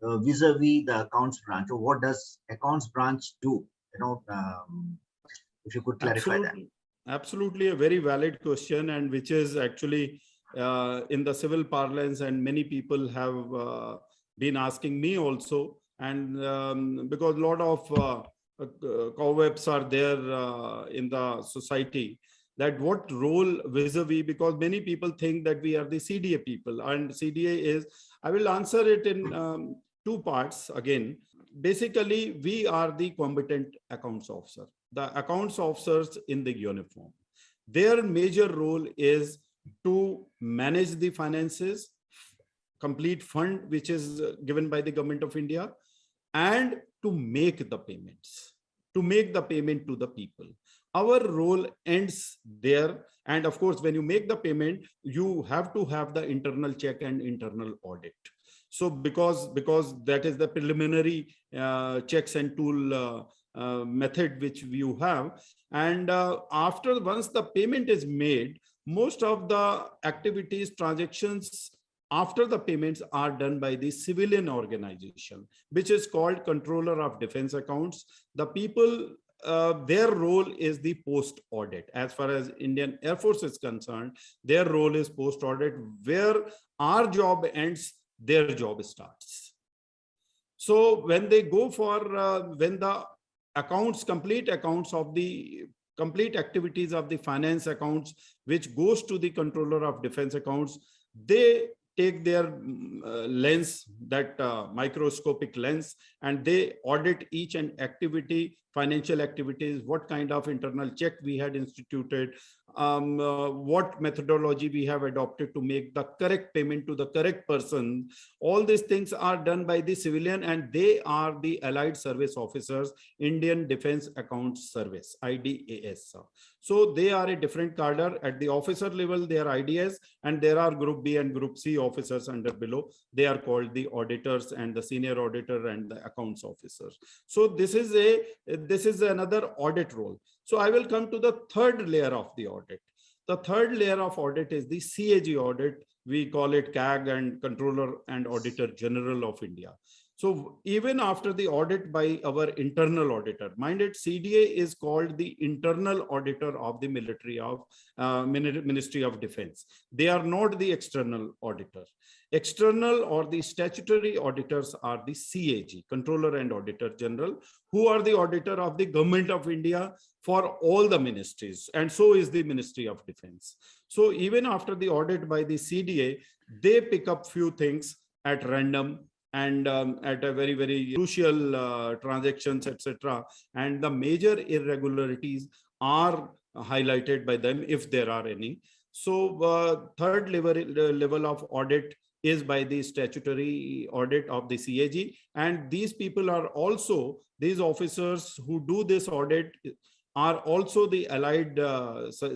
vis-a-vis the accounts branch, or what does accounts branch do? If you could clarify that. Absolutely a very valid question, and which is actually in the civil parlance, and many people have been asking me also, and because a lot of cobwebs are there in the society, that what role vis-a-vis, because many people think that we are the CDA people, and CDA is, I will answer it in two parts again. Basically, we are the competent accounts officer. The accounts officers in the uniform, their major role is to manage the finances, complete fund which is given by the government of India, and to make the payments, to make the payment to the people. Our role ends there. And of course, when you make the payment, you have to have the internal check and internal audit. So because that is the preliminary checks and tool method which you have. And once the payment is made, most of the activities, transactions after the payments are done by the civilian organization, which is called Controller of Defense Accounts. The people, their role is the post audit. As far as Indian Air Force is concerned, their role is post audit, where our job ends, their job starts. So when they go for, when the accounts, complete accounts of the complete activities of the finance accounts, which goes to the Controller of Defense Accounts, they take their lens, that microscopic lens, and they audit each and activity, financial activities, what kind of internal check we had instituted, what methodology we have adopted to make the correct payment to the correct person. All these things are done by the civilian, and they are the Allied Service Officers, Indian Defense Accounts Service, IDAS. So they are a different cadre. At the officer level, they are IDS, and there are Group B and Group C officers under below. They are called the auditors, and the senior auditor and the accounts officers. So this is another audit role. So I will come to the third layer of the audit. The third layer of audit is the CAG audit. We call it CAG, and Controller and Auditor General of India. So even after the audit by our internal auditor, mind it, CDA is called the internal auditor of the Ministry of Defense. They are not the external auditor. External or the statutory auditors are the CAG, Controller and Auditor General, who are the auditor of the Government of India for all the ministries, and so is the Ministry of Defense. So even after the audit by the CDA, they pick up few things at random, and at a very, very crucial transactions, etc. And the major irregularities are highlighted by them if there are any. So third level of audit is by the statutory audit of the CAG. And these people are also, these officers who do this audit are also the allied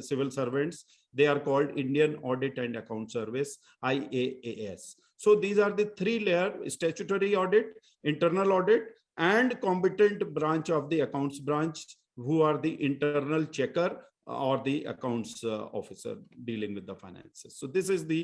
civil servants. They are called Indian Audit and Account Service, IAAS. So these are the three layer: statutory audit, internal audit, and competent branch of the accounts branch, who are the internal checker or the accounts officer dealing with the finances. So this is the